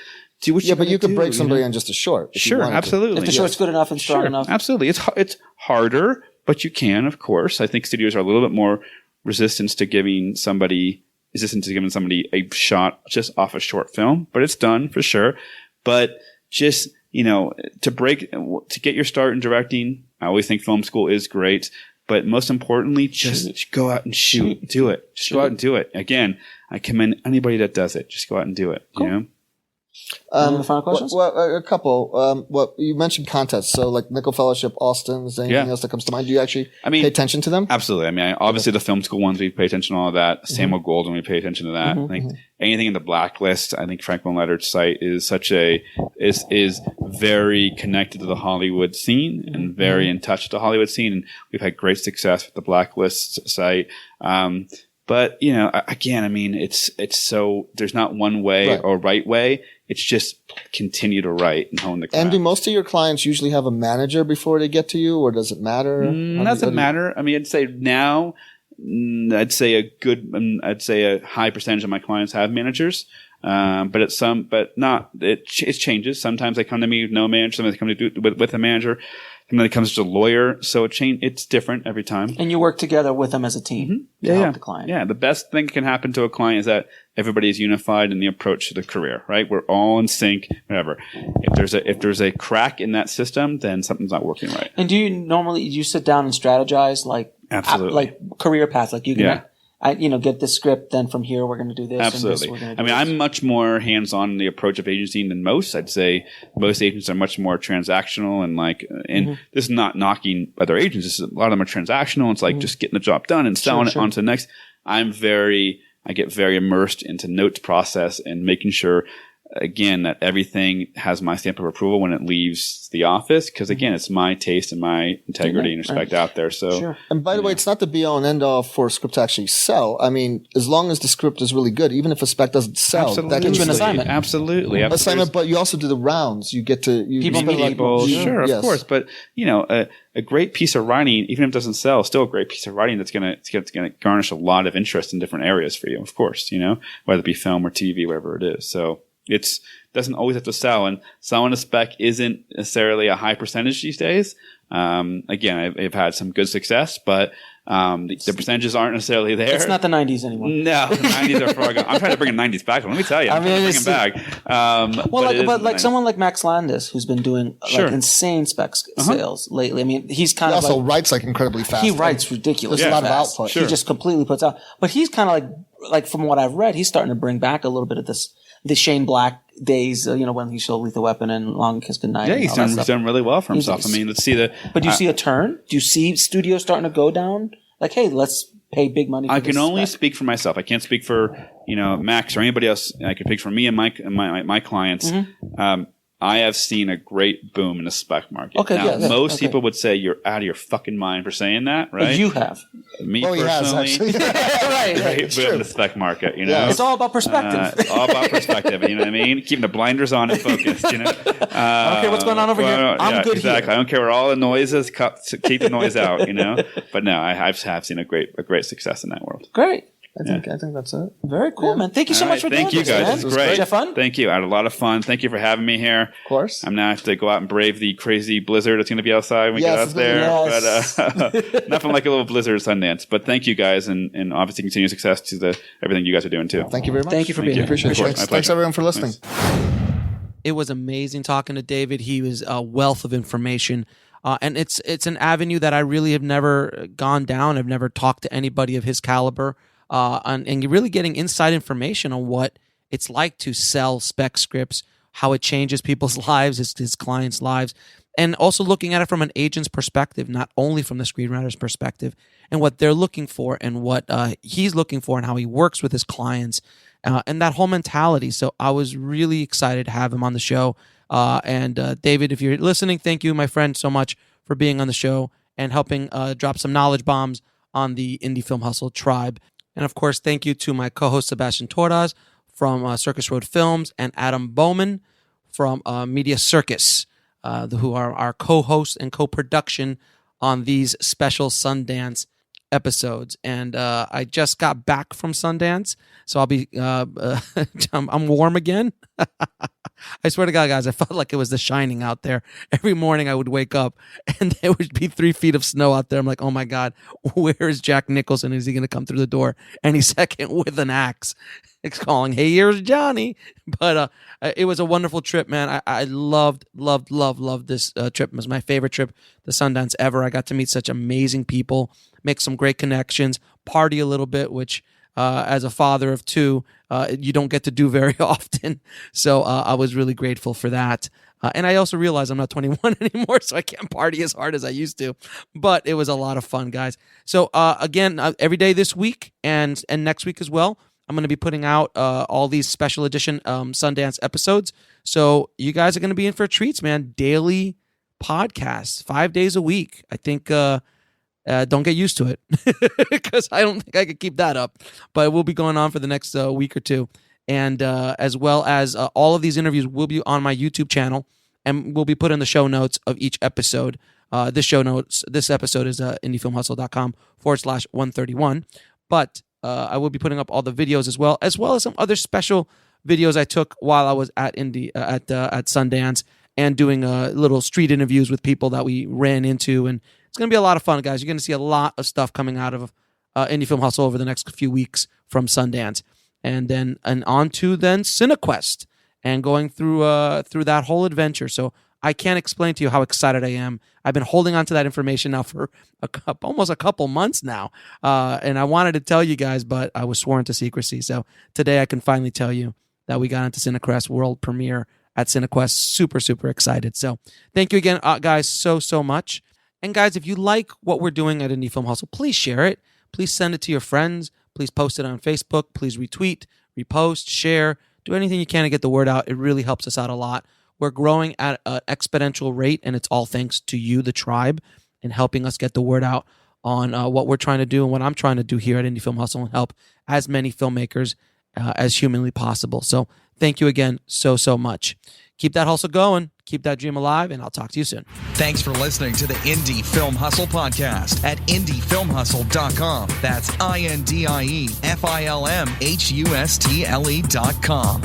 D: do what you
C: but you could break somebody on just a short.
D: Sure, absolutely.
A: If the short's good enough and strong enough.
D: Absolutely. It's harder, but you can, of course. I think studios are a little bit more resistant to giving somebody a shot just off a short film, but it's done for sure. But just, to get your start in directing, I always think film school is great, but most importantly, just go out and shoot. Do it. Just go out and do it. Again, I commend anybody that does it. Just go out and do it.
A: Cool. Any final questions?
C: Well, a couple. You mentioned contests, so like Nickel Fellowship, Austin's, anything else that comes to mind? Do you actually pay attention to them?
D: Absolutely. I mean, obviously the film school ones, we pay attention to all of that. Samuel Goldwyn, we pay attention to that. I think anything in the Blacklist, I think Franklin Leonard's site is is very connected to the Hollywood scene and very in touch with the Hollywood scene. And we've had great success with the Blacklist site. But again, I mean, it's so there's not one way or right way. It's just continue to write and hone the craft.
C: And do most of your clients usually have a manager before they get to you, or does it matter?
D: Doesn't matter. I mean, I'd say now, I'd say a high percentage of my clients have managers. It changes. Sometimes they come to me with no manager. Sometimes they come to do with a manager. And then it comes to a lawyer, so it's different every time.
A: And you work together with them as a team to help the client.
D: Yeah, the best thing that can happen to a client is that everybody is unified in the approach to the career, right? We're all in sync, whatever. If there's a crack in that system, then something's not working right.
A: And do you sit down and strategize
D: absolutely,
A: like career paths, like you can get this script, then from here we're going to do this.
D: Absolutely.
A: And this, we're gonna do
D: I'm much more hands-on in the approach of agency than most. I'd say most agents are much more transactional and this is not knocking other agents. A lot of them are transactional. It's like just getting the job done and selling it on to the next. I get very immersed into notes process and making sure, again, that everything has my stamp of approval when it leaves the office. Because again, it's my taste and my integrity and respect out there. So,
C: and by the way, it's not the be all and end all for a script to actually sell. I mean, as long as the script is really good, even if a spec doesn't sell, that gets
A: you an assignment.
D: Absolutely.
C: Assignment, but you also do the rounds. You get to
D: people. Sure, of course. But a great piece of writing, even if it doesn't sell, still a great piece of writing that's gonna garnish a lot of interest in different areas for you. Of course, whether it be film or TV, whatever it is. So. It doesn't always have to sell, and selling a spec isn't necessarily a high percentage these days. Again, I've had some good success, but the percentages aren't necessarily there.
A: It's not the 90s anymore.
D: No, the 90s are far gone. I'm trying to bring the 90s back. Let me tell you, I'm trying to bring them back.
A: But someone like Max Landis, who's been doing insane spec sales lately. I mean, he's kind of
C: also writes incredibly fast.
A: He writes ridiculous.
C: There's a lot of output.
A: He just completely puts out. But he's kind of like from what I've read, he's starting to bring back a little bit of this the Shane Black days, when he showed Lethal Weapon and Long Kiss Goodnight.
D: Yeah, he's done really well for himself. I mean, let's see the.
A: But do you see a turn? Do you see studios starting to go down? Like, hey, let's pay big money.
D: I can only speak for myself. I can't speak for Max or anybody else. I can speak for me and my clients. Mm-hmm. I have seen a great boom in the spec market.
A: Okay,
D: now, most people would say you're out of your fucking mind for saying that, right?
A: But you have.
D: Me personally, great boom in the spec market.
A: Yeah. It's all about perspective.
D: It's all about perspective. You know what I mean? Keeping the blinders on and focused. I don't
A: care what's going on over here. I'm good
D: exactly.
A: here.
D: I don't care where all the noise is. Keep the noise out. But no, I have seen a great success in that world.
A: Great.
C: I think that's it.
A: Very cool, man. Thank you so much for doing this.
D: Thank you, guys.
A: Man.
D: It's great.
A: Did you have fun?
D: Thank you. I had a lot of fun. Thank you for having me here.
C: Of course.
D: I'm now have to go out and brave the crazy blizzard that's going to be outside when we get out there.
A: Yes.
D: But nothing like a little blizzard at Sundance. But thank you guys, and obviously continued success to everything you guys are doing too.
C: Thank you very much.
A: Thank you for being here.
C: Appreciate it. Thanks everyone for listening.
A: It was amazing talking to David. He was a wealth of information. And it's an avenue that I really have never gone down. I've never talked to anybody of his caliber. And really getting inside information on what it's like to sell spec scripts, how it changes people's lives, his clients' lives, and also looking at it from an agent's perspective, not only from the screenwriter's perspective, and what they're looking for and what he's looking for and how he works with his clients, and that whole mentality. So I was really excited to have him on the show. And David, if you're listening, thank you, my friend, so much for being on the show and helping drop some knowledge bombs on the Indie Film Hustle tribe. And of course, thank you to my co-host Sebastian Tordas from Circus Road Films and Adam Bowman from Media Circus, who are our co-hosts and co-production on these special Sundance episodes. And I just got back from Sundance, so I'll be I'm warm again. I swear to God, guys, I felt like it was The Shining out there. Every morning I would wake up and there would be 3 feet of snow out there. I'm like, oh my God, where is Jack Nicholson? Is he going to come through the door any second with an axe? It's calling, hey, here's Johnny. But it was a wonderful trip, man. I loved this trip. It was my favorite trip to Sundance ever. I got to meet such amazing people, make some great connections, party a little bit, which as a father of 2, you don't get to do very often. So I was really grateful for that. And I also realized I'm not 21 anymore, so I can't party as hard as I used to. But it was a lot of fun, guys. So again, every day this week and next week as well, I'm going to be putting out all these special edition Sundance episodes. So you guys are going to be in for treats, man. Daily podcasts, 5 days a week. I think... don't get used to it because I don't think I could keep that up. But we'll be going on for the next week or two. And as well as all of these interviews will be on my YouTube channel and will be put in the show notes of each episode. This episode is indiefilmhustle.com/131. But I will be putting up all the videos as well as some other special videos I took while I was at at Sundance and doing little street interviews with people that we ran into. And it's going to be a lot of fun, guys. You're going to see a lot of stuff coming out of Indie Film Hustle over the next few weeks from Sundance. And on to CineQuest and going through that whole adventure. So I can't explain to you how excited I am. I've been holding on to that information now for almost a couple months now. And I wanted to tell you guys, but I was sworn to secrecy. So today I can finally tell you that we got into CineQuest world premiere at CineQuest. Super, super excited. So thank you again, guys, so much. And guys, if you like what we're doing at Indie Film Hustle, please share it. Please send it to your friends. Please post it on Facebook. Please retweet, repost, share. Do anything you can to get the word out. It really helps us out a lot. We're growing at an exponential rate, and it's all thanks to you, the tribe, and helping us get the word out on what we're trying to do and what I'm trying to do here at Indie Film Hustle and help as many filmmakers as humanly possible. So thank you again so much. Keep that hustle going. Keep that dream alive, and I'll talk to you soon.
B: Thanks for listening to the Indie Film Hustle podcast at indiefilmhustle.com. That's INDIEFILMHUSTLE.com.